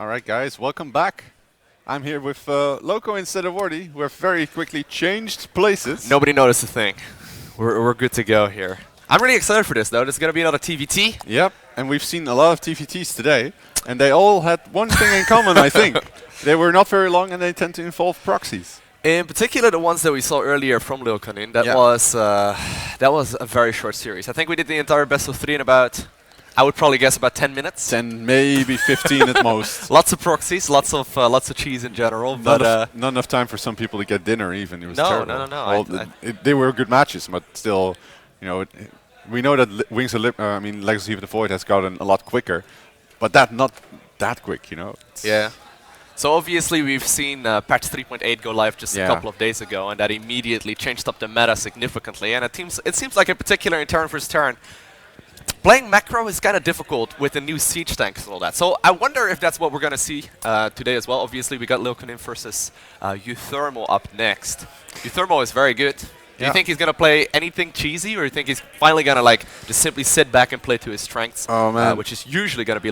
All right, guys, welcome back. I'm here with Loco instead of Ordi, who have very quickly changed places. Nobody noticed a thing. We're good to go here. I'm really excited for this, though. This is going to be another TVT. Yep, and we've seen a lot of TVTs today, and they all had one thing in common, I think. They were not very long, and they tend to involve proxies. In particular, the ones that we saw earlier from Lillekanin, that was a very short series. I think we did the entire best of 3 in about, I would probably guess, about 10 minutes. 10, maybe 15 at most. Lots of proxies, lots of cheese in general, not enough time for some people to get dinner. Even it was terrible. No. Well, they were good matches, but still, you know, we know that Legacy of the Void has gotten a lot quicker, but not that quick, you know. Yeah. So obviously we've seen patch 3.8 go live just a couple of days ago, and that immediately changed up the meta significantly. And it seems like, in particular in Terran vs. Terran, playing macro is kind of difficult with the new siege tanks and all that. So I wonder if that's what we're going to see today as well. Obviously we got Lillekanin versus uThermal up next. uThermal is very good. Do you think he's going to play anything cheesy, or do you think he's finally going to just simply sit back and play to his strengths, which is usually going to be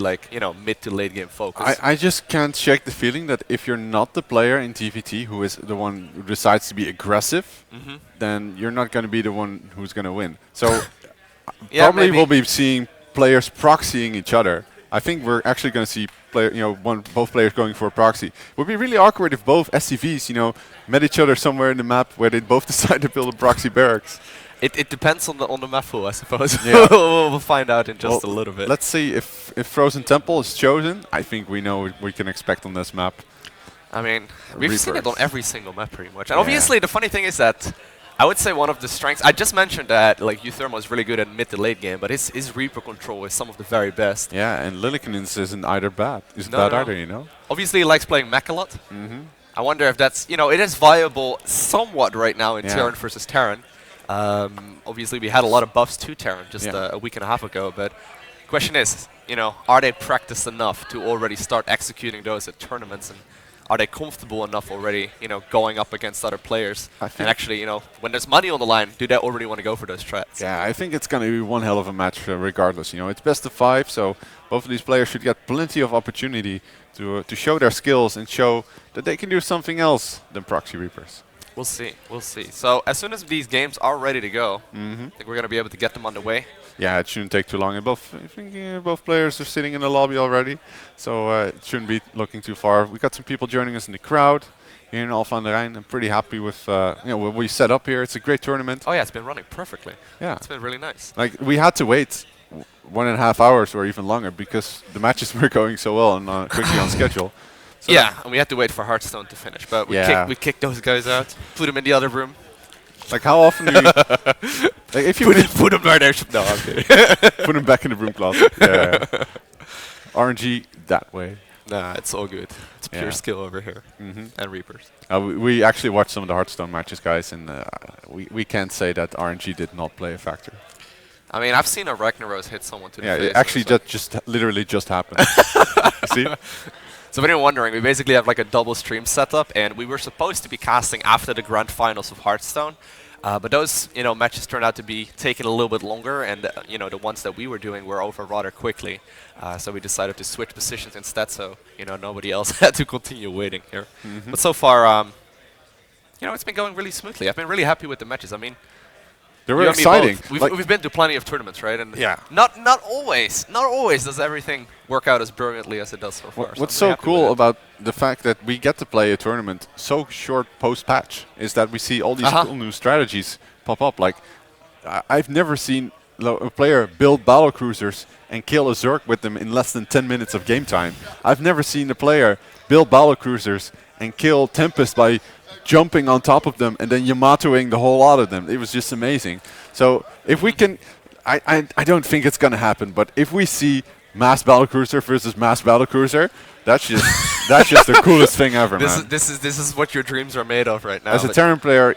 mid to late game focus? I just can't shake the feeling that if you're not the player in TVT who is the one who decides to be aggressive, then you're not going to be the one who's going to win. So probably we'll be seeing players proxying each other. I think we're actually going to see both players going for a proxy. It would be really awkward if both SCVs, met each other somewhere in the map where they both decide to build a proxy barracks. It depends on the map pool, I suppose. Yeah. We'll find out in just a little bit. Let's see if Frozen Temple is chosen. I think we know what we can expect on this map. I mean, we've seen it on every single map pretty much. And obviously the funny thing is that I would say one of the strengths, I just mentioned that uThermal is really good at mid to late game, but his Reaper control is some of the very best. Yeah, and Lillekanin's isn't bad either, you know? Obviously he likes playing mech a lot. I wonder if that's, it is viable somewhat right now in Terran versus Terran. Obviously we had a lot of buffs to Terran just a week and a half ago, but the question is, are they practiced enough to already start executing those at tournaments, and are they comfortable enough already, going up against other players? And actually, when there's money on the line, do they already want to go for those threats? Yeah, I think it's going to be one hell of a match regardless. It's best of 5, so both of these players should get plenty of opportunity to show their skills and show that they can do something else than proxy reapers. We'll see. We'll see. So as soon as these games are ready to go, I think we're going to be able to get them underway. Yeah, it shouldn't take too long. And I think both players are sitting in the lobby already, so it shouldn't be looking too far. We got some people joining us in the crowd here in Alphen aan den Rijn. I'm pretty happy with what we set up here. It's a great tournament. Oh yeah, it's been running perfectly. Yeah, it's been really nice. We had to wait 1.5 hours or even longer because the matches were going so well and quickly on schedule. So and we had to wait for Hearthstone to finish, but we kicked those guys out, put them in the other room. How often do you... if you put them right there. No, I'm kidding. Put them back in the broom closet. Yeah. RNG that way. Nah, it's all good. It's pure skill over here. And Reapers. We actually watched some of the Hearthstone matches, guys, and we can't say that RNG did not play a factor. I mean, I've seen a Ragnaros hit someone to the face. Yeah, it actually literally just happened. See? So if anyone wondering, we basically have a double stream setup, and we were supposed to be casting after the grand finals of Hearthstone, but those matches turned out to be taking a little bit longer, and the ones that we were doing were over rather quickly. So we decided to switch positions instead, so nobody else had to continue waiting here. But so far, it's been going really smoothly. I've been really happy with the matches. I mean, they were exciting. We've been to plenty of tournaments, right? And not always does everything work out as brilliantly as it does so far. What's so cool about the fact that we get to play a tournament so short post-patch is that we see all these cool new strategies pop up. I've never seen a player build battle cruisers and kill a Zerg with them in less than 10 minutes of game time. I've never seen a player build battle cruisers and kill Tempest by jumping on top of them and then Yamatoing the whole lot of them. It was just amazing. So if we can, I don't think it's going to happen, but if we see mass battlecruiser versus mass battlecruiser, that's just the coolest thing ever, man. This is what your dreams are made of right now. As a Terran player,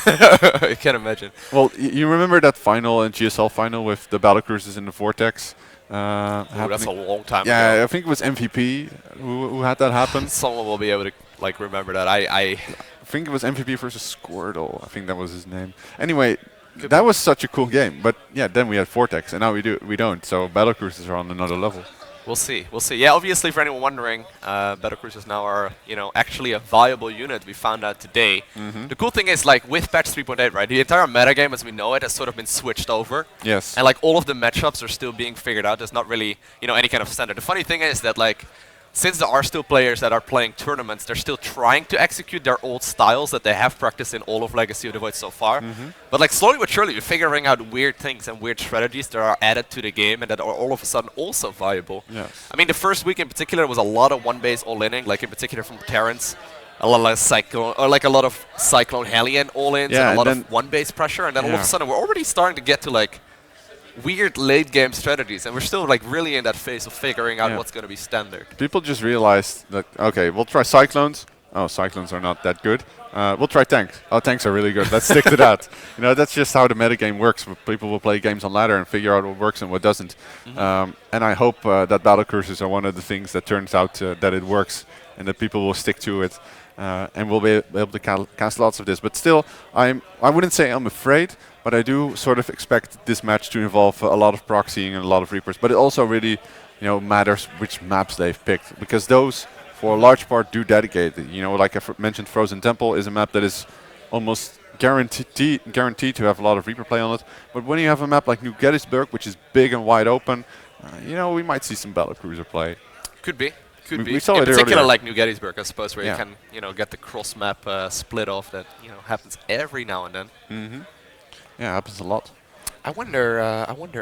I can't imagine. Well, you remember that final in GSL final with the battlecruisers in the Vortex? That's a long time ago. Yeah, I think it was MVP who had that happen. Someone will be able to remember that. I think it was MVP versus Squirtle. I think that was his name. Anyway, that was such a cool game. But yeah, then we had Vortex, and now we don't. So battlecruisers are on another level. We'll see. We'll see. Yeah, obviously, for anyone wondering, Battlecruisers now are, actually a viable unit. We found out today. The cool thing is, like, with patch 3.8, right, the entire metagame as we know it has sort of been switched over. Yes. And, like, all of the matchups are still being figured out. There's not really, any kind of standard. The funny thing is that, like, since there are still players that are playing tournaments, they're still trying to execute their old styles that they have practiced in all of Legacy of the Void so far. But like slowly but surely, we're figuring out weird things and weird strategies that are added to the game and that are all of a sudden also viable. Yes. I mean, the first week in particular was a lot of one-base all-inning, like in particular from Terrence. A lot of Cyclone Hellion all-ins and a lot of one-base pressure. And then all of a sudden, we're already starting to get to like weird late game strategies, and we're still like really in that phase of figuring out what's going to be standard. People just realized that, okay, we'll try Cyclones. Oh, Cyclones are not that good. We'll try tanks. Oh, tanks are really good. Let's stick to that. That's just how the metagame works. People will play games on ladder and figure out what works and what doesn't. And I hope that Battlecruisers are one of the things that turns out that it works and that people will stick to it. And we'll be able to cast lots of this. But still, I wouldn't say I'm afraid, but I do sort of expect this match to involve a lot of proxying and a lot of Reapers. But it also really, matters which maps they've picked, because those, for a large part, do dedicate. Like I mentioned, Frozen Temple is a map that is almost guaranteed to have a lot of Reaper play on it. But when you have a map like New Gettysburg, which is big and wide open, we might see some Battlecruiser play. Could be. Could be. We saw in it particular, earlier. like New Gettysburg, I suppose, where you can, get the cross map split off. That happens every now and then. Yeah, happens a lot. I wonder.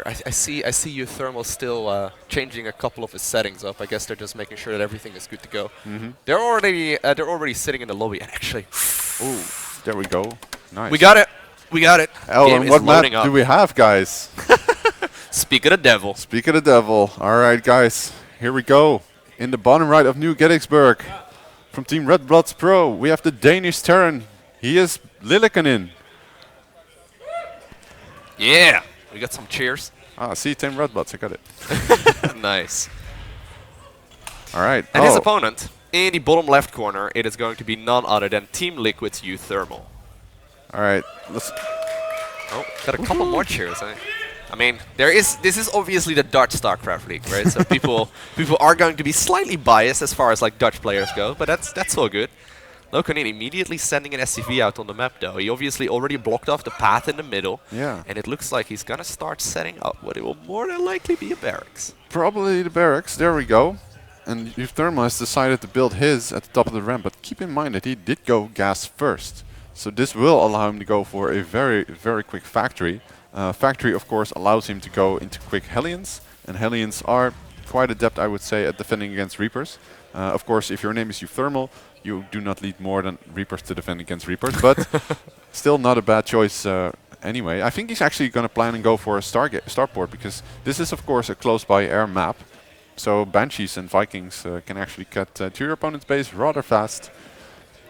I see uThermal still changing a couple of his settings up. I guess they're just making sure that everything is good to go. They're already sitting in the lobby, and actually, ooh, there we go. Nice. We got it. We got it. And what map do we have, guys? Speak of the devil. Speak of the devil. All right, guys. Here we go. In the bottom right of New Gettysburg, from Team Red Bloods Pro, we have the Danish Terran. He is Lillekanin. Yeah, we got some cheers. Ah, see, Team Red Bloods, I got it. Nice. All right. And his opponent, in the bottom left corner, it is going to be none other than Team Liquid's uThermal. All right. Let's. Oh, got a couple more cheers. I mean, this is obviously the Dutch StarCraft League, right? So people are going to be slightly biased as far as like Dutch players go, but that's all good. Lillekanin immediately sending an SCV out on the map, though. He obviously already blocked off the path in the middle. Yeah. And it looks like he's going to start setting up what it will more than likely be a barracks. Probably the barracks. There we go. And uThermal has decided to build his at the top of the ramp, but keep in mind that he did go gas first. So this will allow him to go for a very, very quick factory. Factory, of course, allows him to go into quick Hellions. And Hellions are quite adept, I would say, at defending against Reapers. Of course, if your name is uThermal, you do not need more than Reapers to defend against Reapers, but still not a bad choice anyway. I think he's actually going to plan and go for a starport, because this is, of course, a close-by air map. So Banshees and Vikings can actually cut to your opponent's base rather fast.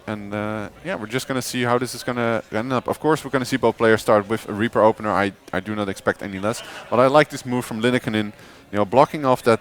And yeah, we're just going to see how this is going to end up. Of course, we're going to see both players start with a Reaper opener. I do not expect any less. But I like this move from Lillekanin, blocking off that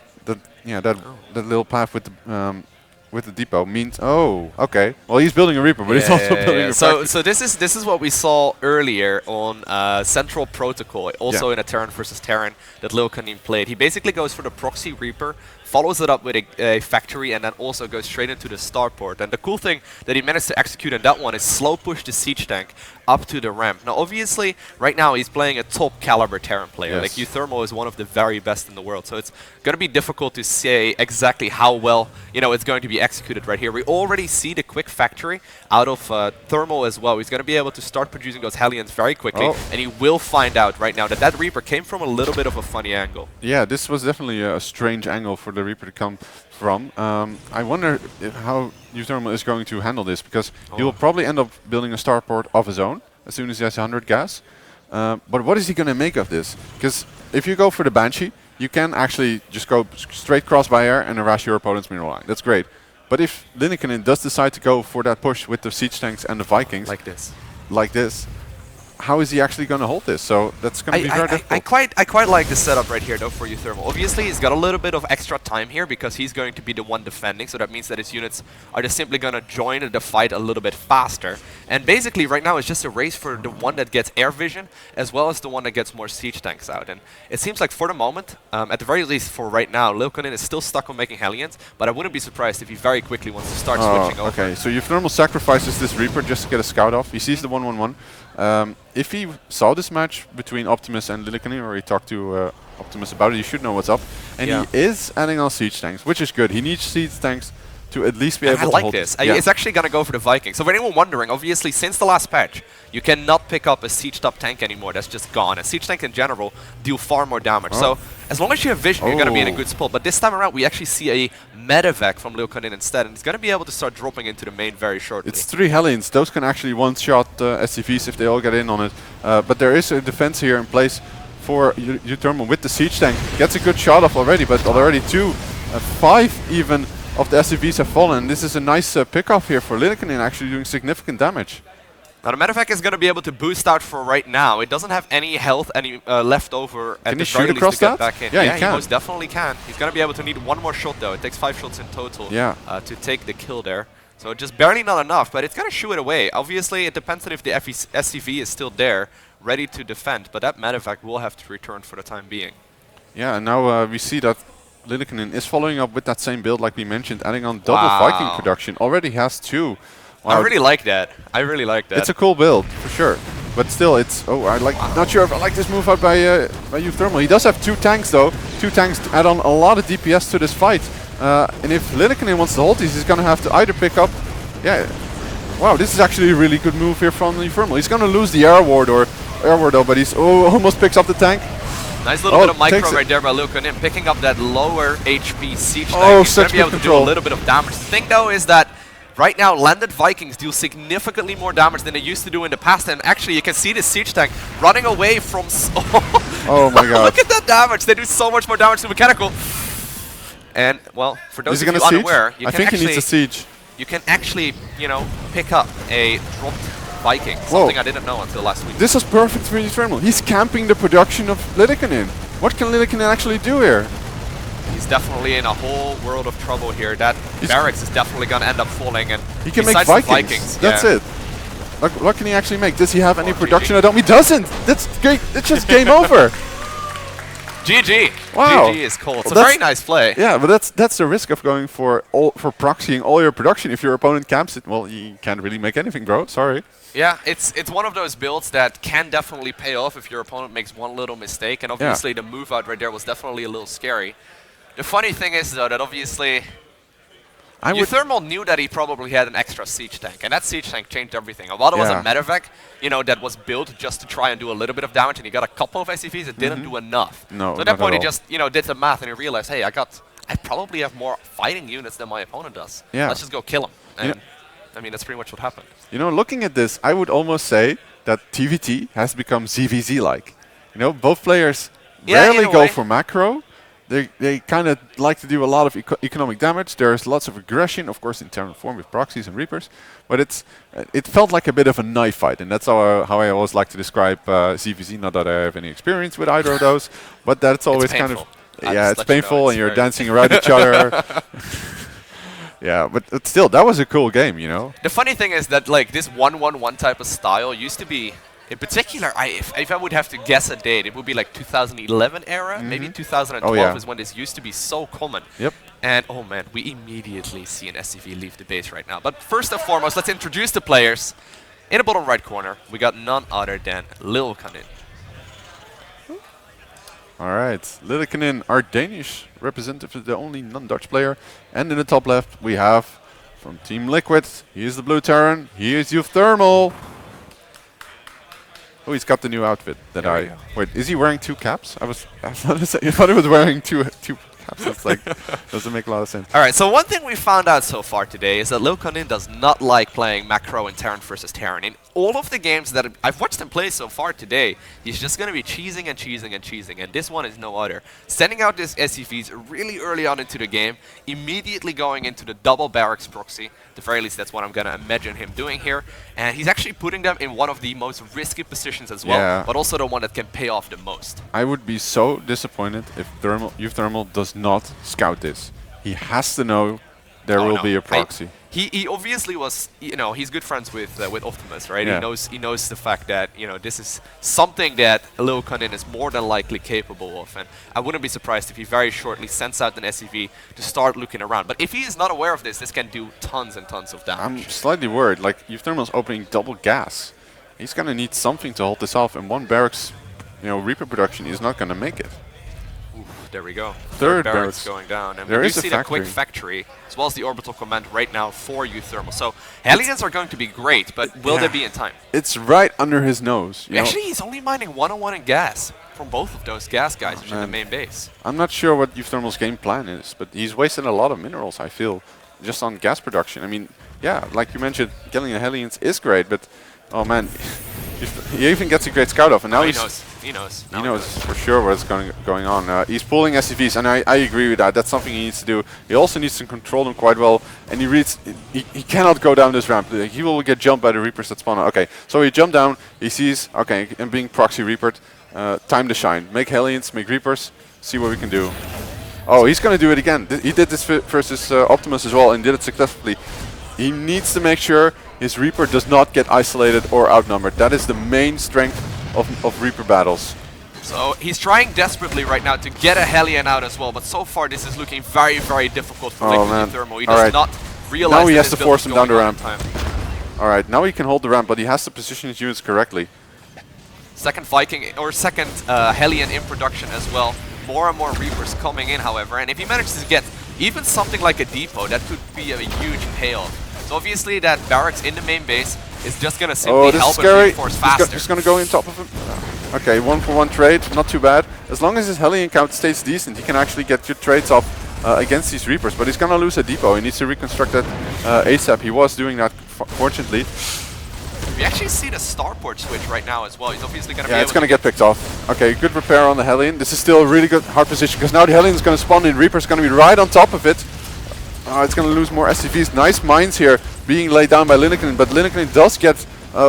little path with the depot means, oh, okay. Well, he's building a Reaper, but he's also building a factory. So this is what we saw earlier on Central Protocol, also in a Terran versus Terran that Lillekanin played. He basically goes for the proxy Reaper, follows it up with a factory, and then also goes straight into the starport. And the cool thing that he managed to execute on that one is slow push the siege tank up to the ramp. Now, obviously, right now he's playing a top caliber Terran player. Like uThermal is one of the very best in the world, so it's going to be difficult to say exactly how well it's going to be executed right here. We already see the quick factory out of Thermal as well. He's going to be able to start producing those Hellions very quickly, and he will find out right now that that Reaper came from a little bit of a funny angle. Yeah, this was definitely a strange angle for the Reaper to come from. I wonder how uThermal is going to handle this, because he will probably end up building a starport of his own as soon as he has 100 gas. But what is he going to make of this? Because if you go for the Banshee, you can actually just go straight cross by air and harass your opponent's mineral line. That's great. But if Lillekanin does decide to go for that push with the siege tanks and the Vikings, like this, how is he actually going to hold this? So that's going to be very difficult. I quite like the setup right here though for uThermal. Obviously he's got a little bit of extra time here because he's going to be the one defending, so that means that his units are just simply going to join the fight a little bit faster. And basically right now it's just a race for the one that gets air vision as well as the one that gets more siege tanks out. And it seems like for the moment, at the very least for right now, Lillekanin is still stuck on making Hellions, but I wouldn't be surprised if he very quickly wants to start switching over. Okay, so uThermal sacrifices this Reaper just to get a scout off. He sees the 1-1-1. If he saw this match between Optimus and Lillekanin, or he talked to Optimus about it, you should know what's up. And he is adding on siege tanks, which is good. He needs siege tanks to at least be able to hold this. It's actually going to go for the Vikings. So for anyone wondering, obviously since the last patch, you cannot pick up a sieged up tank anymore. That's just gone. A siege tank in general deal far more damage. So as long as you have vision, you're going to be in a good spot. But this time around, we actually see a medevac from Lillekanin instead, and he's going to be able to start dropping into the main very shortly. It's 3 Hellions. Those can actually one-shot SCVs if they all get in on it. But there is a defense here in place for uThermal with the siege tank. Gets a good shot off already, but already 5 even of the SCVs have fallen. This is a nice pickoff here for Lillekanin, actually doing significant damage. Now the medevac is going to be able to boost out for right now. It doesn't have any health left over at the very least to get back in. Yeah, he most definitely can. He's going to be able to need one more shot though. It takes 5 shots in total to take the kill there. So just barely not enough, but it's going to shoo it away. Obviously it depends on if the SCV is still there, ready to defend, but that medevac will have to return for the time being. Yeah, and now we see that Lillekanin is following up with that same build like we mentioned, adding on double Viking production. Already has 2. Wow. I really like that. I really like that. It's a cool build, for sure. But still, it's... not sure if I like this move out by uThermal. He does have 2 tanks, though. 2 tanks to add on a lot of DPS to this fight. And if Lillekanin wants to hold these, he's going to have to either pick up... Wow, this is actually a really good move here from uThermal. He's going to lose the air ward though, but he's almost picks up the tank. Nice little bit of micro right there by Lillekanin, picking up that lower HP siege tank. He's going to be able to do a little bit of damage. The thing though is that right now landed Vikings deal significantly more damage than they used to do in the past, and actually you can see the siege tank running away from... oh my god. Look at that damage! They do so much more damage to mechanical. And, well, for those of you unaware, I think he needs a siege. You can actually, you know, pick up a dropped Viking, something I didn't know until last week. This is perfect for uThermal. He's camping the production of Lillekanin. What can Lillekanin actually do here? He's definitely in a whole world of trouble here. That barracks is definitely going to end up falling, and he can make Vikings. That's it. Like, what can he actually make? Does he have any production at home? He doesn't. That's great. It's just game over. GG. Wow. GG is cold. It's a very nice play. Yeah, but that's the risk of going for proxying all your production. If your opponent camps it, well, you can't really make anything, bro. Sorry. Yeah, it's one of those builds that can definitely pay off if your opponent makes one little mistake, and obviously the move out right there was definitely a little scary. The funny thing is, though, that obviously uThermal knew that he probably had an extra siege tank, and that siege tank changed everything. While it was a medevac, you know, that was built just to try and do a little bit of damage, and he got a couple of SCVs, it didn't do enough. No, so at that point, he just, you know, did the math, and he realized, hey, I probably have more fighting units than my opponent does. Yeah. Let's just go kill him. And I mean, that's pretty much what happened. You know, looking at this, I would almost say that TVT has become ZVZ-like. You know, both players rarely go for macro. They kind of like to do a lot of economic damage. There's lots of aggression, of course, in Terran form with proxies and Reapers. But it felt like a bit of a knife fight, and that's how I always like to describe ZVZ. Not that I have any experience with either of those, but that's always kind of... Yeah, it's painful, and you're dancing around each other. Yeah, but still, that was a cool game, you know? The funny thing is that, like, this 1-1-1 type of style used to be... In particular, if I would have to guess a date, it would be like 2011 era, maybe 2012 is when this used to be so common. Yep. And oh man, we immediately see an SCV leave the base right now. But first and foremost, let's introduce the players. In the bottom right corner, we got none other than Lillekanin. Alright, Lillekanin, our Danish representative, the only non-Dutch player. And in the top left, we have from Team Liquid, he is the Blue Terran, he is uThermal. Oh, he's got the new outfit that Wait, is he wearing 2 caps? I thought he was wearing two caps. It's like, doesn't make a lot of sense. Alright, so one thing we found out so far today is that Lillekanin does not like playing macro and Terran versus Terran. In all of the games that I've watched him play so far today, he's just going to be cheesing and cheesing and cheesing, and this one is no other. Sending out his SCVs really early on into the game, immediately going into the double barracks proxy. At the very least, that's what I'm going to imagine him doing here. And he's actually putting them in one of the most risky positions as well, but also the one that can pay off the most. I would be so disappointed if uThermal does not scout this. He has to know there will be a proxy. He obviously was, you know, he's good friends with Optimus, right? Yeah. He knows the fact that, you know, this is something that Lillekanin is more than likely capable of, and I wouldn't be surprised if he very shortly sends out an SCV to start looking around. But if he is not aware of this, this can do tons and tons of damage. I'm slightly worried. Like, uThermal's opening double gas. He's gonna need something to hold this off, and one barracks, you know, Reaper production is not gonna make it. There we go. Third barracks going down. And there we do is a see the quick factory, as well as the orbital command right now for uThermal. So Hellions are going to be great, but will they be in time? It's right under his nose. Actually, he's only mining 101 in gas from both of those gas guys, which is in the main base. I'm not sure what uThermal's game plan is, but he's wasted a lot of minerals, I feel, just on gas production. I mean, yeah, like you mentioned, killing the Hellions is great, but, oh man, he even gets a great scout off, and now he knows. He knows for sure what's going on. He's pulling SCVs, and I agree with that. That's something he needs to do. He also needs to control them quite well, and he reads. He cannot go down this ramp. He will get jumped by the Reapers that spawn. Okay, so he jumped down. He sees, okay, I'm being proxy Reapered. Time to shine. Make Hellions, make Reapers. See what we can do. Oh, he's gonna do it again. He did this versus Optimus as well, and did it successfully. He needs to make sure his Reaper does not get isolated or outnumbered. That is the main strength of Reaper battles. So he's trying desperately right now to get a Hellion out as well, but so far this is looking very, very difficult for uThermal. He does not realize now he has to force him down the ramp. Alright, now he can hold the ramp, but he has to position his units correctly. Second Viking, or second Hellion in production as well. More and more Reapers coming in, however, and if he manages to get even something like a depot, that could be a huge payoff. So obviously that barracks in the main base is just going to simply help him reinforce faster. Just going to go in top of him. Okay, 1-for-1 trade, not too bad. As long as his Hellion count stays decent, he can actually get good trades off against these Reapers. But he's going to lose a depot. He needs to reconstruct that ASAP. He was doing that, fortunately. We actually see the starport switch right now as well. He's obviously going to be it's going to get picked off. Okay, good repair on the Hellion. This is still a really good hard position, because now the Hellion is going to spawn in. Reaper's going to be right on top of it. It's going to lose more SCVs. Nice mines here being laid down by Lillekanin, but Lillekanin does get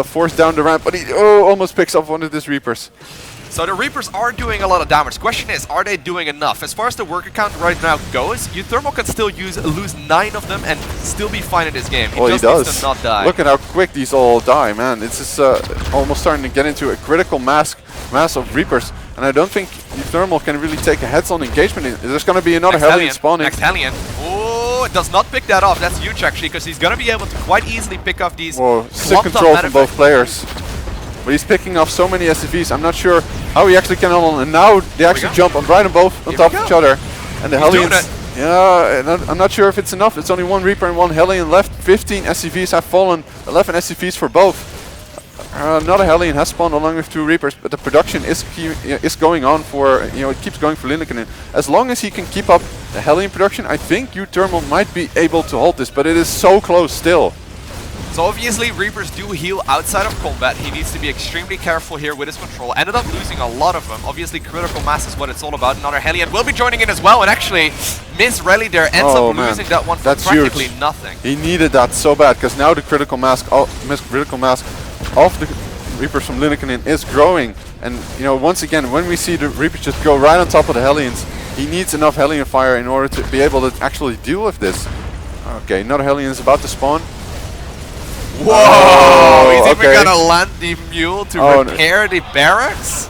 forced down the ramp, but he almost picks up one of these Reapers. So the Reapers are doing a lot of damage. Question is, are they doing enough? As far as the worker count right now goes, uThermal can still lose 9 of them and still be fine in this game. He just needs to not die. Look at how quick these all die, man. It's just almost starting to get into a critical mass of Reapers, and I don't think uThermal can really take a heads-on engagement. There's going to be another Hellion spawning. Next Hellion. Oh, does not pick that off. That's huge actually, because he's going to be able to quite easily pick off these. Whoa, sick control from both players. But he's picking off so many SCVs. I'm not sure how he actually can hold on. And now they actually jump on right on both on top of each other. And the Hellions. Yeah, I'm not sure if it's enough. It's only one Reaper and one Hellion left. 15 SCVs have fallen. 11 SCVs for both. Another Hellion has spawned along with 2 Reapers, but the production is going on for, it keeps going for Lillekanin. As long as he can keep up the Hellion production, I think uThermal might be able to hold this, but it is so close still. So obviously Reapers do heal outside of combat. He needs to be extremely careful here with his control. Ended up losing a lot of them. Obviously critical mass is what it's all about. Another Hellion will be joining in as well, and actually Miss Rally there ends up losing that one for practically nothing. He needed that so bad, because now the critical mass of the Reapers from Lillekanin is growing. And once again, when we see the Reapers just go right on top of the Hellions, he needs enough Hellion fire in order to be able to actually deal with this. Okay, another Hellion is about to spawn. Whoa! He's even gonna land the mule to repair the barracks?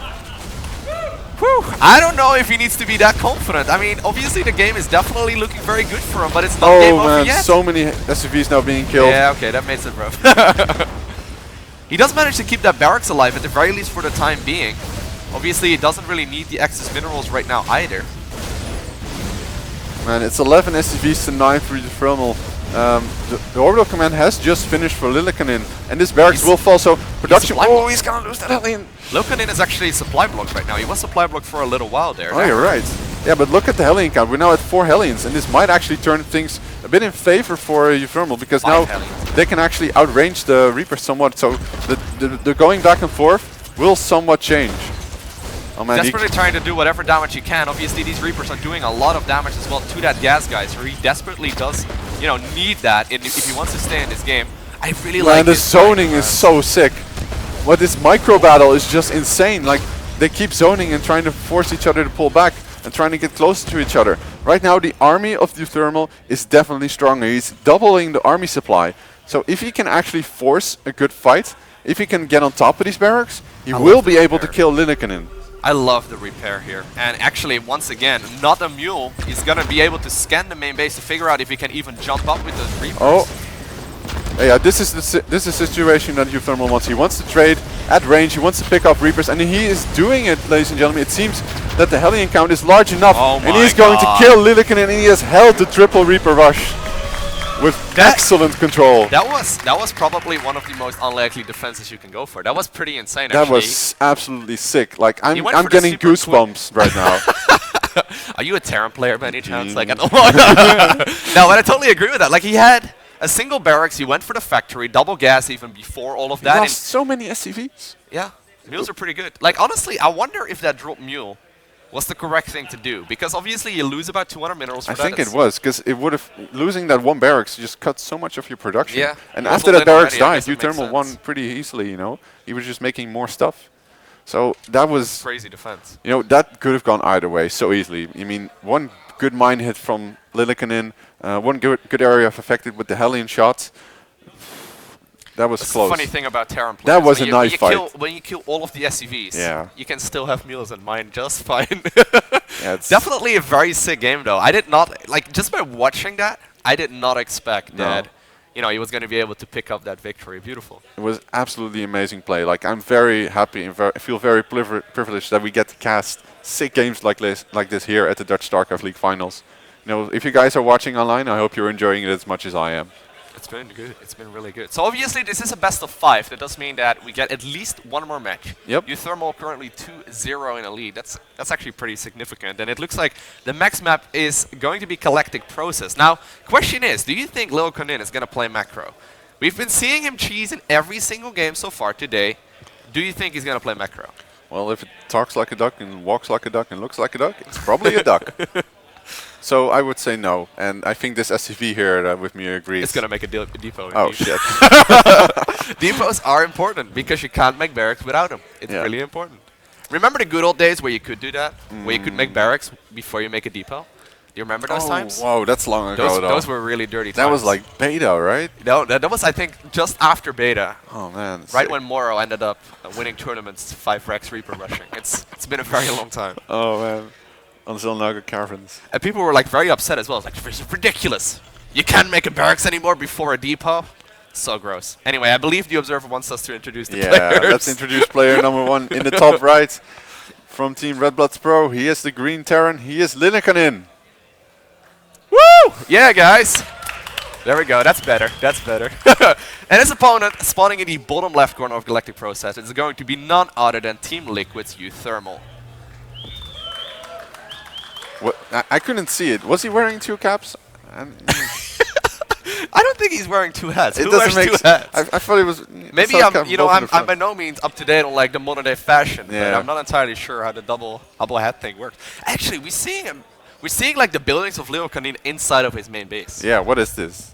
Whew. I don't know if he needs to be that confident. I mean, obviously the game is definitely looking very good for him, but it's not game over yet. So many SCVs now being killed. Yeah, okay, that makes it rough. He does manage to keep that barracks alive, at the very least for the time being. Obviously, he doesn't really need the excess minerals right now either. Man, it's 11 SCVs to 9 for uThermal. The orbital command has just finished for Lillekanin, and this barracks will fall, so production... he's gonna lose that Hellion! Lillekanin is actually supply blocked right now. He was supply blocked for a little while there. Oh, you're right. Yeah, but look at the Hellion count. We're now at 4 Hellions, and this might actually turn things a bit in favor for uThermal, because now they can actually outrange the Reaper somewhat. So the going back and forth will somewhat change. Oh man, desperately trying to do whatever damage he can. Obviously, these Reapers are doing a lot of damage as well to that gas guy, so he desperately does, you know, need that if he wants to stay in this game. I really like the zoning is so sick. What this micro battle is just insane. Like, they keep zoning and trying to force each other to pull back and trying to get closer to each other. Right now, the army of uThermal is definitely stronger. He's doubling the army supply. So if he can actually force a good fight, if he can get on top of these barracks, he will be able to kill Lillekanin. I love the repair here. And actually, once again, not a mule is going to be able to scan the main base to figure out if he can even jump up with those Reapers. Oh. Yeah, this is the situation that uThermal wants. He wants to trade at range, he wants to pick up Reapers, and he is doing it, ladies and gentlemen. It seems that the Hellion count is large enough, and he's going to kill Lillekanin, and he has held the triple Reaper rush with excellent control. That was probably one of the most unlikely defenses you can go for. That was pretty insane, that actually. was absolutely sick. Like, I'm getting goosebumps right now. Are you a Terran player by any chance? Like, no, but I totally agree with that. Like, he had a single barracks, he went for the factory, double gas even before all of that. He lost so many SCVs. Yeah, mules are pretty good. Like, honestly, I wonder if that drop mule was the correct thing to do, because obviously you lose about 200 minerals for that. I think it was, because it would have, losing that one barracks just cut so much of your production. Yeah. And after that barracks died, uThermal won pretty easily, you know. He was just making more stuff. So that was crazy defense. You know, that could have gone either way so easily. I mean, one good mine hit from Lillekanin, one good area affected with the Hellion shots. That was close. The funny thing about Terran players. That was a knife fight. When you kill all of the SCVs, yeah, you can still have mules and mine just fine. Yeah, it's definitely a very sick game, though. I did not, like, just by watching that, I did not expect that, you know, he was going to be able to pick up that victory. Beautiful. It was absolutely amazing play. Like, I'm very happy and I feel very privileged that we get to cast sick games like this here at the Dutch StarCraft League Finals. You know, if you guys are watching online, I hope you're enjoying it as much as I am. It's been good. It's been really good. So obviously this is a best of 5. That does mean that we get at least one more match. Yep. uThermal currently 2-0 in a lead. That's actually pretty significant. And it looks like the max map is going to be Galactic Process. Now, question is, do you think Lillekanin is going to play macro? We've been seeing him cheese in every single game so far today. Do you think he's going to play macro? Well, if it talks like a duck and walks like a duck and looks like a duck, it's probably a duck. So I would say no, and I think this SCV here with me agrees. It's gonna make a depot. Oh shit! Depots are important because you can't make barracks without them. It's really important. Remember the good old days where you could do that, where you could make barracks before you make a depot? Do you remember those times? Wow, that's long ago. Those were really dirty times. That was like beta, right? No, that was I think just after beta. Oh man! Right when Moro ended up winning tournaments, 5 Rex Reaper rushing. It's been a very long time. Oh man. Until now got caverns. And people were like very upset as well. It's like, this is ridiculous. You can't make a barracks anymore before a depot. So gross. Anyway, I believe the Observer wants us to introduce the players. Yeah, let's introduce player number 1 in the top right from Team Red Bloods Pro. He is the Green Terran. He is Lillekanin. Woo! Yeah, guys. There we go. That's better. That's better. And his opponent, spawning in the bottom left corner of Galactic Process, is going to be none other than Team Liquid's uThermal. What? I couldn't see it. Was he wearing 2 caps? I don't think he's wearing 2 hats. It Who doesn't wears make 2 hats? I thought it was. Maybe I'm by no means up to date on like the modern day fashion. Yeah. But I'm not entirely sure how the double hat thing works. Actually, we're seeing like the buildings of Lillekanin inside of his main base. Yeah. What is this?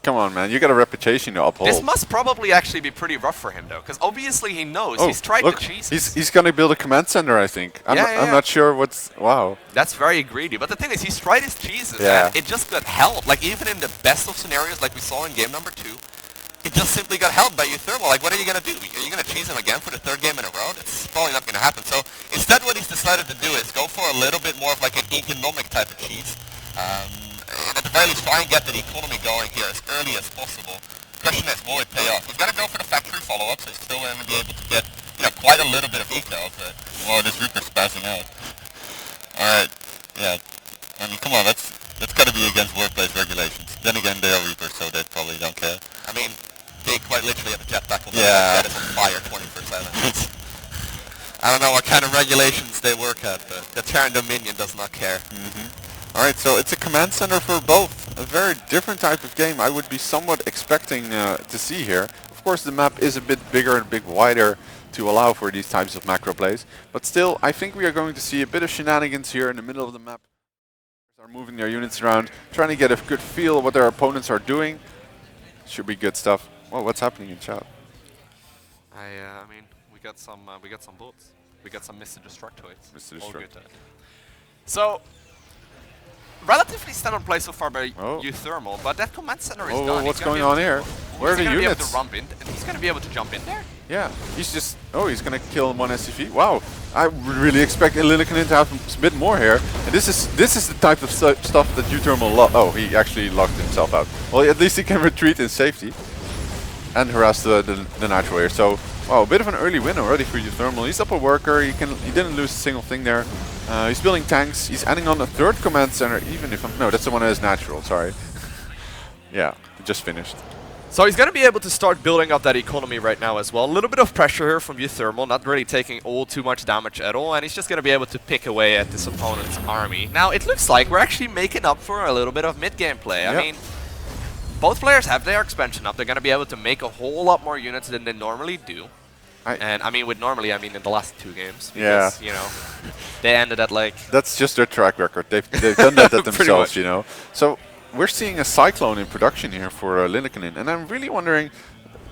Come on, man. You got a reputation to uphold. This must probably actually be pretty rough for him, though, because obviously he knows he's tried to cheese. He's gonna build a command center, I think. I'm not sure what's. Wow. That's very greedy. But the thing is, he's tried his cheeses, and it just got held. Like even in the best of scenarios, like we saw in game number 2, it just simply got held by uThermal. Like, what are you gonna do? Are you gonna cheese him again for the 3rd game in a row? It's probably not gonna happen. So instead, what he's decided to do is go for a little bit more of like an economic type of cheese. And at the very least, try and get the economy going here as early as possible. Question is, will it pay off? He's gonna go for the factory follow-up, so he's still gonna be able to get, you know, quite a little bit of eco. But this Reaper's spazzing out. All right, yeah. I mean, come on, that's gotta be against workplace regulations. Then again, they are Reapers, so they probably don't care. I mean, they quite literally have a jetpack on that is on fire 24/7. I don't know what kind of regulations they work at, but the Terran Dominion does not care. Alright, so it's a command center for both. A very different type of game I would be somewhat expecting to see here. Of course the map is a bit bigger and a bit wider to allow for these types of macro plays. But still, I think we are going to see a bit of shenanigans here in the middle of the map. Are moving their units around, trying to get a good feel of what their opponents are doing. Should be good stuff. Well, what's happening in chat? I mean, we got some bullets. We got some Mr. Destructoids. Mr. All Destruct. good. So, relatively standard play so far by uThermal, but that command center is done. What's going on here? Where are the units? He's going to be able to jump in there. Yeah, he's just... Oh, he's going to kill one SCV. Wow, I really expect Lillekanin to have a bit more here. And this is the type of stuff that uThermal Oh, he actually locked himself out. Well, at least he can retreat in safety and harass the natural here. So, wow, a bit of an early win already for uThermal. He's up a worker. He didn't lose a single thing there. He's building tanks. He's adding on a third command center. Even if no, that's the one that is natural. Sorry. Yeah, just finished. So he's going to be able to start building up that economy right now as well. A little bit of pressure here from uThermal, not really taking all too much damage at all, and he's just going to be able to pick away at this opponent's army. Now, it looks like we're actually making up for a little bit of mid-game play. I mean, both players have their expansion up. They're going to be able to make a whole lot more units than they normally do. And I mean, with normally, I mean in the last 2 games. Because, you know, they ended at like... That's just their track record. They've done that themselves, you know. So we're seeing a Cyclone in production here for Lillekanin, and I'm really wondering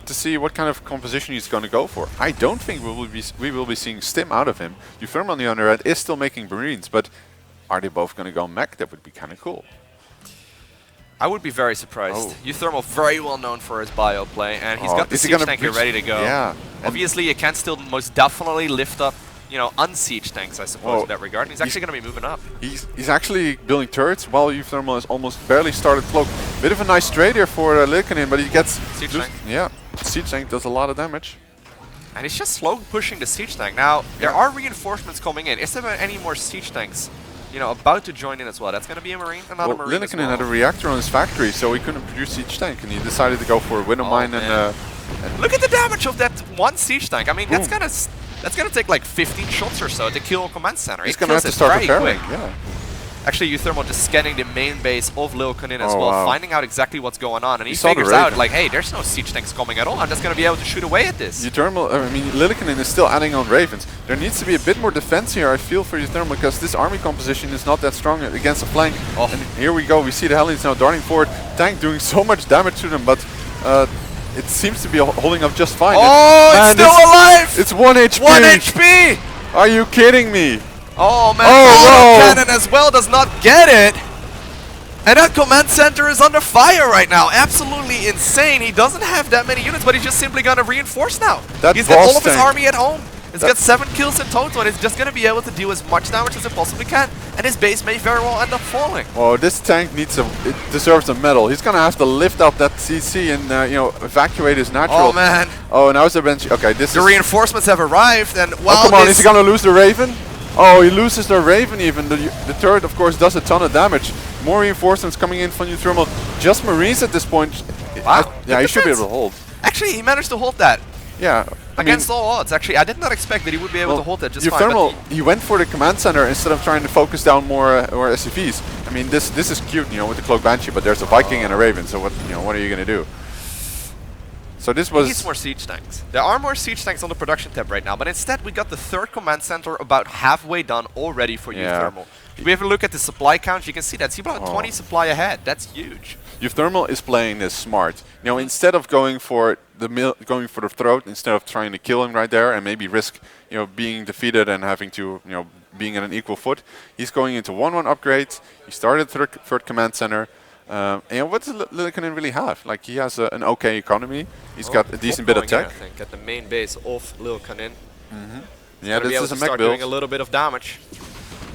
to see what kind of composition he's going to go for. I don't think we will be seeing Stim out of him. uThermal on the other end is still making Marines, but are they both going to go mech? That would be kind of cool. I would be very surprised. uThermal very well known for his bio play, and he's got the siege tank here ready to go. Yeah. Obviously, you can still most definitely lift up, you know, unsiege tanks, I suppose, in that regard. And he's actually going to be moving up. He's actually building turrets while uThermal has almost barely started cloak. Bit of a nice trade here for Lillekanin, but he gets siege tank. Yeah, siege tank does a lot of damage. And he's just slow pushing the siege tank. Now, there are reinforcements coming in. Is there any more siege tanks, you know, about to join in as well? That's going to be a Marine, another Marine Lillekanin had a reactor on his factory, so he couldn't produce siege tank, and he decided to go for a Widow Mine and look at the damage of that one siege tank. I mean, that's gonna take like 15 shots or so to kill a command center. He's gonna have to start repairing. Yeah. Actually, uThermal just scanning the main base of Lillekanin as well, finding out exactly what's going on, and he figures out like, hey, there's no siege tanks coming at all. I'm just gonna be able to shoot away at this. uThermal, I mean, Lillekanin is still adding on Ravens. There needs to be a bit more defense here, I feel, for uThermal, because this army composition is not that strong against a flank. And here we go. We see the Hellions now darting forward. Tank doing so much damage to them, but it seems to be holding up just fine. Oh, it's still alive! It's 1 HP! 1 HP! Are you kidding me? Oh man, Lillekanin as well does not get it! And that command center is under fire right now. Absolutely insane. He doesn't have that many units, but he's just simply gonna reinforce now. He's got all of his army at home. He's got 7 kills in total, and he's just gonna be able to do as much damage as it possibly can. And his base may very well end up falling. Oh, this tank needs it deserves a medal. He's gonna have to lift up that CC and you know, evacuate his natural. Oh man. Oh, now it's a bench. Okay, this the reinforcements have arrived, and wow. Oh, come on, is he gonna lose the Raven? Oh, he loses the Raven even. The turret, of course, does a ton of damage. More reinforcements coming in from uThermal. Just Marines at this point. Wow. Yeah, he should be able to hold. Actually, he managed to hold that. Yeah. Against all odds, actually. I did not expect that he would be able to hold that just fine. uThermal, he went for the command center instead of trying to focus down more SCVs. I mean, this is cute, you know, with the Cloak Banshee, but there's a Viking and a Raven, so what are you going to do? So this was... He needs more siege tanks. There are more siege tanks on the production tab right now, but instead we got the 3rd command center about halfway done already for uThermal. If we have a look at the supply count, you can see that's about 20 supply ahead. That's huge. uThermal is playing this smart. You know, instead of going for the throat, instead of trying to kill him right there and maybe risk, you know, being defeated and having to, you know, being at an equal foot, he's going into 1-1 upgrades. He started 3rd command center. And what does Lillekanin really have? Like, he has an okay economy. He's got a decent bit of tech. I think at the main base of Lillekanin. Yeah, this is a mech build. Doing a little bit of damage.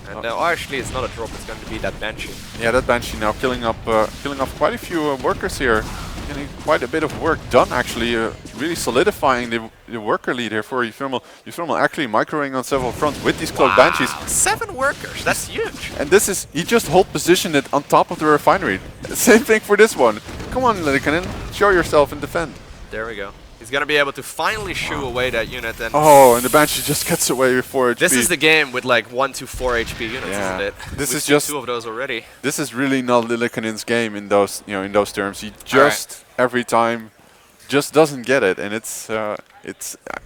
And actually, it's not a drop. It's going to be that Banshee. Yeah, that Banshee now killing off quite a few workers here. Getting quite a bit of work done, actually. Really solidifying the worker lead here for uThermal. uThermal actually microing on several fronts with these Cloak Banshees. 7 workers. That's huge. And this is, he just hold positioned it on top of the refinery. Same thing for this one. Come on, Lillekanin, show yourself and defend. There we go. He's going to be able to finally shoo away that unit. And and the Banshee just gets away with 4 HP. this is the game with like 1 to 4 HP units, isn't it? This We've is seen just 2 of those already. This is really not Lillekanin's game in those in those terms. He just every time just doesn't get it, and it's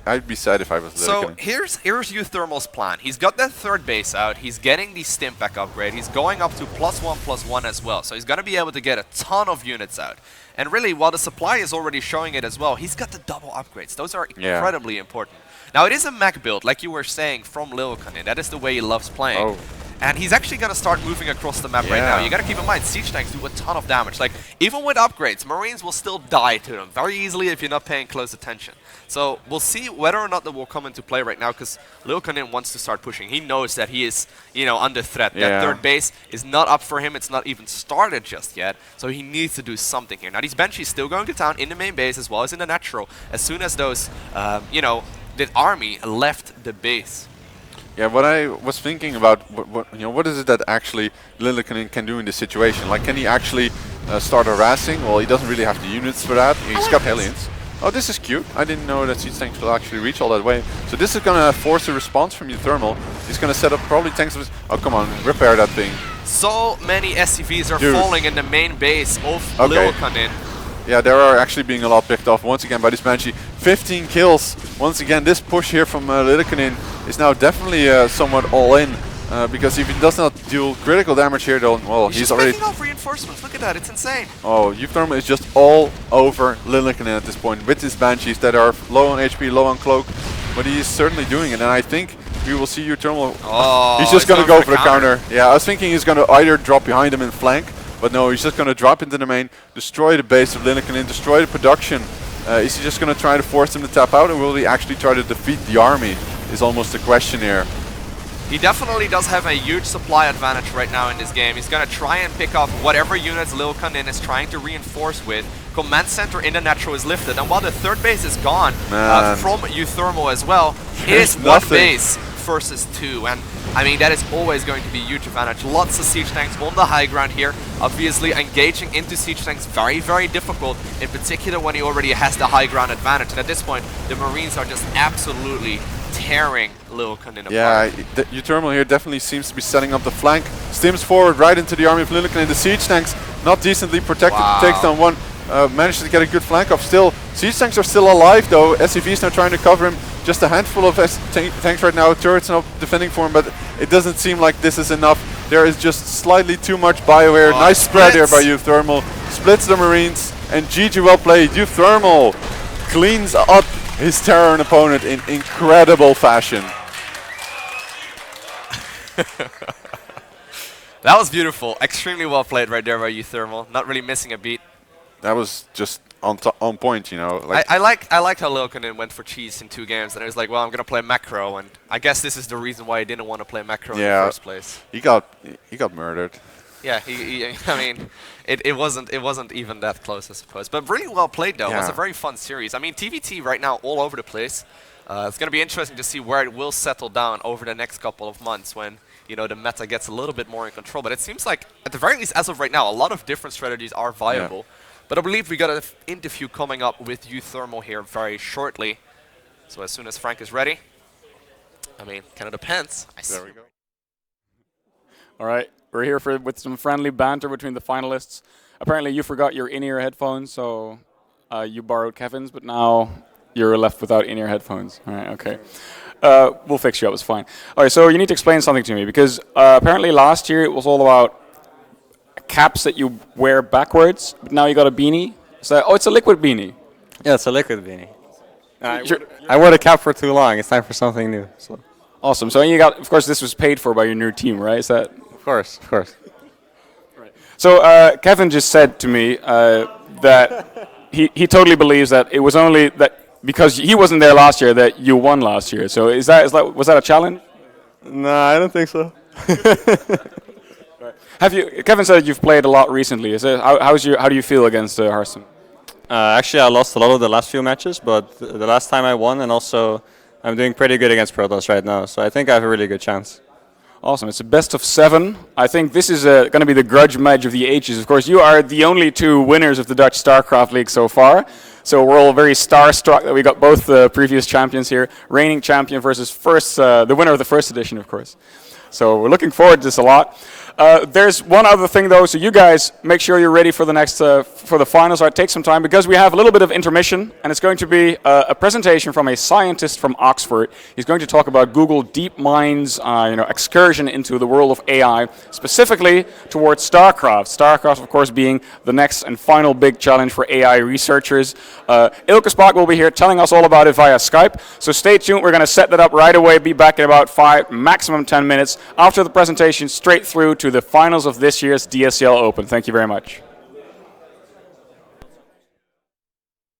I'd be sad if I was Lillekanin. So here's uThermal's plan. He's got that third base out. He's getting the Stimpack upgrade. He's going up to +1/+1 as well. So he's going to be able to get a ton of units out. And really, while the supply is already showing it as well, he's got the double upgrades. Those are incredibly important. Now, it is a mech build, like you were saying, from Lillekanin. That is the way he loves playing. And he's actually going to start moving across the map right now. You got to keep in mind, siege tanks do a ton of damage. Like, even with upgrades, Marines will still die to them very easily if you're not paying close attention. So we'll see whether or not that will come into play right now, because Lillekanin wants to start pushing. He knows that he is, under threat. That third base is not up for him. It's not even started just yet. So he needs to do something here. Now, these Banshees still going to town in the main base as well as in the natural, as soon as those, the army left the base. Yeah, what I was thinking about, what is it that actually Lillekanin can do in this situation? Like, can he actually start harassing? Well, he doesn't really have the units for that. He's got Hellions. Oh, this is cute. I didn't know that siege tanks will actually reach all that way. So this is going to force a response from uThermal. He's going to set up probably tanks. Oh, come on, repair that thing. So many SCVs are falling in the main base of Lillekanin. Yeah, they are actually being a lot picked off once again by this Banshee. 15 kills. Once again, this push here from Lillekanin is now definitely somewhat all in. Because if he does not deal critical damage here, then, well, he's already... picking off reinforcements. Look at that, it's insane. Oh, uThermal is just all over Lillekanin at this point with his Banshees that are low on HP, low on cloak. But he is certainly doing it, and I think we will see uThermal... he's just going to go for the counter. Yeah, I was thinking he's going to either drop behind him and flank, but no, he's just going to drop into the main, destroy the base of Lillekanin, destroy the production. Is he just going to try to force him to tap out, or will he actually try to defeat the army, is almost the question here. He definitely does have a huge supply advantage right now in this game. He's going to try and pick up whatever units Lillekanin is trying to reinforce with. Command center in the natural is lifted, and while the third base is gone from uThermal as well, it is one base versus 2, and I mean, that is always going to be a huge advantage. Lots of siege tanks on the high ground here. Obviously, engaging into siege tanks very, very difficult, in particular when he already has the high ground advantage. And at this point, the Marines are just absolutely tearing Lillekanin apart. Yeah, uThermal here definitely seems to be setting up the flank. Stims forward right into the army of Lillekanin. The siege tanks not decently protected. Takes down one. Manages to get a good flank off. Still, siege tanks are still alive though. SCV is now trying to cover him. Just a handful of tanks right now. Turrets now defending for him, but it doesn't seem like this is enough. There is just slightly too much BioWare. Nice spread here by uThermal. Splits the Marines, and GG well played. uThermal cleans up his Terran opponent in incredible fashion. That was beautiful. Extremely well played right there by uThermal. Not really missing a beat. That was just on point, Like I like how Lillekanin went for cheese in 2 games, and it was like, well, I'm gonna play macro, and I guess this is the reason why he didn't want to play macro in the first place. He got murdered. Yeah, I mean, it wasn't even that close, I suppose. But really well played though. It was a very fun series. I mean, TVT right now all over the place. It's gonna be interesting to see where it will settle down over the next couple of months when the meta gets a little bit more in control. But it seems like, at the very least, as of right now, a lot of different strategies are viable. Yeah. But I believe we got an interview coming up with uThermal here very shortly. So as soon as Frank is ready, I mean, kind of depends. There we go. All right, we're here with some friendly banter between the finalists. Apparently you forgot your in-ear headphones, so you borrowed Kevin's, but now you're left without in-ear headphones. All right, okay. We'll fix you up, it's fine. All right, so you need to explain something to me, because apparently last year it was all about caps that you wear backwards, but now you got a beanie. So, it's a liquid beanie. Yeah, it's a liquid beanie. I wore the cap for too long. It's time for something new. So. Awesome. So you got, of course, this was paid for by your new team, right? Is that? Of course, of course. Right. So Kevin just said to me that he totally believes that it was only that because he wasn't there last year that you won last year. So was that a challenge? No, I don't think so. Kevin said you've played a lot recently. How do you feel against Hearthstone? Actually, I lost a lot of the last few matches, but the last time I won, and also I'm doing pretty good against Protoss right now, so I think I have a really good chance. Awesome. It's a best of 7. I think this is going to be the grudge match of the ages. Of course, you are the only 2 winners of the Dutch StarCraft League so far. So we're all very starstruck that we got both the previous champions here. Reigning champion versus the winner of the first edition, of course. So we're looking forward to this a lot. There's one other thing though, so you guys make sure you're ready for the next for the finals. Take some time because we have a little bit of intermission, and it's going to be a presentation from a scientist from Oxford. He's going to talk about Google DeepMind's excursion into the world of AI, specifically towards StarCraft. StarCraft, of course, being the next and final big challenge for AI researchers. Ilke Spaak will be here telling us all about it via Skype. So stay tuned. We're going to set that up right away. Be back in about 5, maximum 10 minutes after the presentation, straight through to the finals of this year's DSCL Open. Thank you very much.